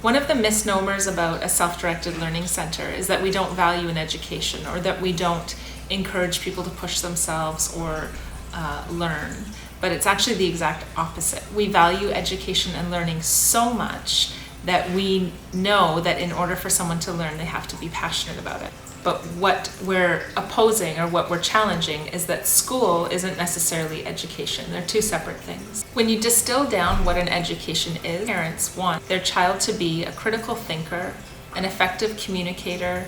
One of the misnomers about a self-directed learning center is that we don't value an education, or that we don't encourage people to push themselves or learn. But it's actually the exact opposite. We value education and learning so much that we know that in order for someone to learn, they have to be passionate about it. But what we're opposing, or what we're challenging, is that school isn't necessarily education. They're two separate things. When you distill down what an education is, parents want their child to be a critical thinker, an effective communicator,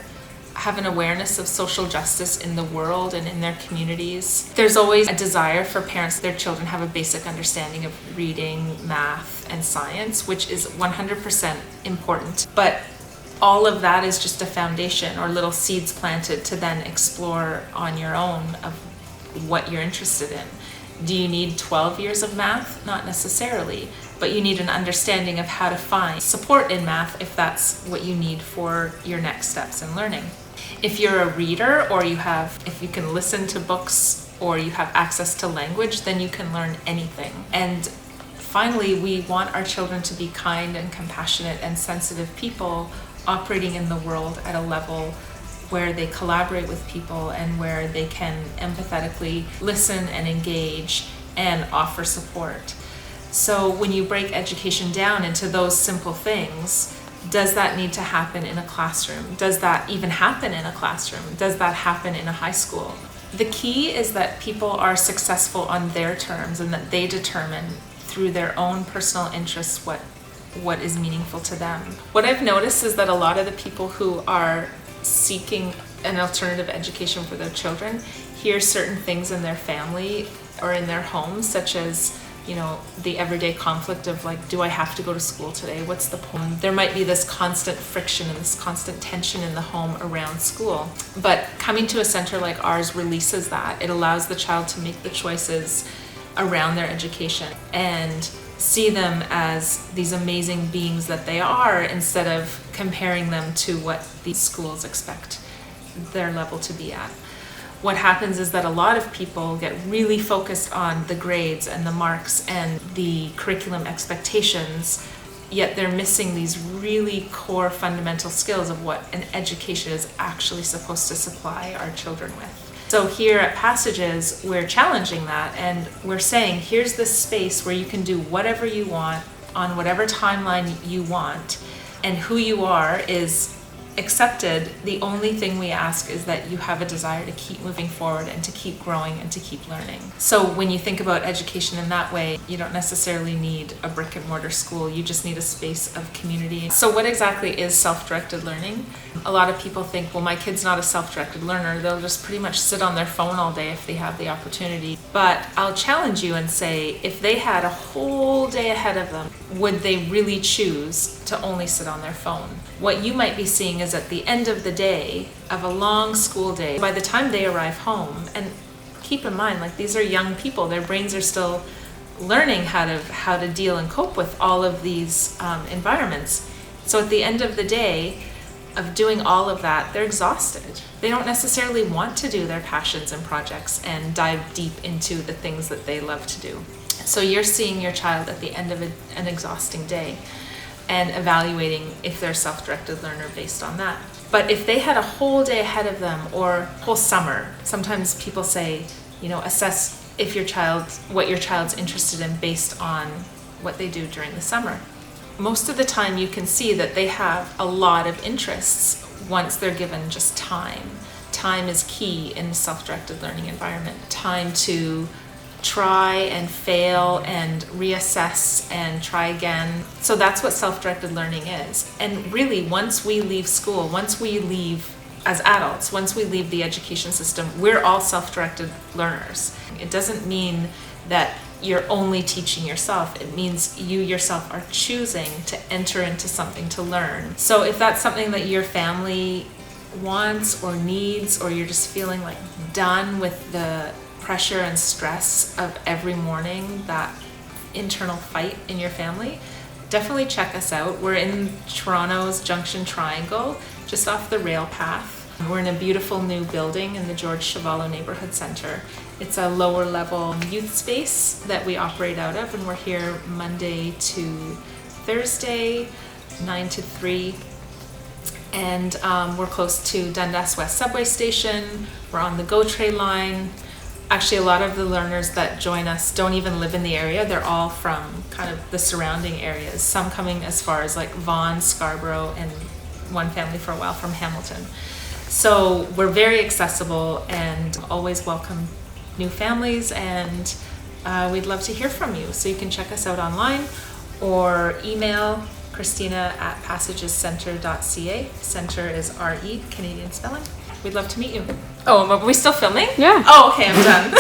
have an awareness of social justice in the world and in their communities. There's always a desire for parents, their children have a basic understanding of reading, math, and science, which is 100% important. But all of that is just a foundation, or little seeds planted to then explore on your own of what you're interested in. Do you need 12 years of math? Not necessarily, but you need an understanding of how to find support in math if that's what you need for your next steps in learning. If you're a reader, or if you can listen to books, or you have access to language, then you can learn anything. And finally, we want our children to be kind and compassionate and sensitive people operating in the world at a level where they collaborate with people and where they can empathetically listen and engage and offer support. So when you break education down into those simple things, does that need to happen in a classroom? Does that even happen in a classroom? Does that happen in a high school? The key is that people are successful on their terms, and that they determine through their own personal interests what is meaningful to them. What I've noticed is that a lot of the people who are seeking an alternative education for their children hear certain things in their family or in their homes, such as, the everyday conflict of like, do I have to go to school today? What's the point? There might be this constant friction and this constant tension in the home around school. But coming to a center like ours releases that. It allows the child to make the choices around their education and see them as these amazing beings that they are, instead of comparing them to what these schools expect their level to be at. What happens is that a lot of people get really focused on the grades and the marks and the curriculum expectations, yet they're missing these really core fundamental skills of what an education is actually supposed to supply our children with. So here at Passages, we're challenging that, and we're saying, here's this space where you can do whatever you want on whatever timeline you want, and who you are is accepted. The only thing we ask is that you have a desire to keep moving forward and to keep growing and to keep learning. So when you think about education in that way, you don't necessarily need a brick and mortar school, you just need a space of community. So what exactly is self-directed learning? A lot of people think, well, my kid's not a self-directed learner, they'll just pretty much sit on their phone all day if they have the opportunity. But I'll challenge you and say, if they had a whole day ahead of them, would they really choose to only sit on their phone? What you might be seeing is at the end of the day, of a long school day, by the time they arrive home, and keep in mind, like, these are young people, their brains are still learning how to deal and cope with all of these environments. So at the end of the day, of doing all of that, they're exhausted. They don't necessarily want to do their passions and projects and dive deep into the things that they love to do. So you're seeing your child at the end of an exhausting day and evaluating if they're a self-directed learner based on that. But if they had a whole day ahead of them, or whole summer, sometimes people say, assess if what your child's interested in based on what they do during the summer. Most of the time you can see that they have a lot of interests once they're given just time. Time is key in a self-directed learning environment. Time to try and fail and reassess and try again. So that's what self-directed learning is. And really, once we leave school, once we leave as adults, once we leave the education system, we're all self-directed learners. It doesn't mean that you're only teaching yourself. It means you yourself are choosing to enter into something to learn. So if that's something that your family wants or needs, or you're just feeling like done with the pressure and stress of every morning, that internal fight in your family, definitely check us out. We're in Toronto's Junction Triangle, just off the rail path. We're in a beautiful new building in the George Chevallo Neighborhood Center. It's a lower level youth space that we operate out of, and we're here Monday to Thursday, 9 to 3. And we're close to Dundas West subway station. We're on the GO Train line. Actually, a lot of the learners that join us don't even live in the area. They're all from kind of the surrounding areas. Some coming as far as like Vaughan, Scarborough, and one family for a while from Hamilton. So we're very accessible and always welcome new families, and we'd love to hear from you. So you can check us out online or email Christina@passagescenter.ca. Center is RE, Canadian spelling. We'd love to meet you. Oh, are we still filming? Yeah. Oh, okay, I'm done.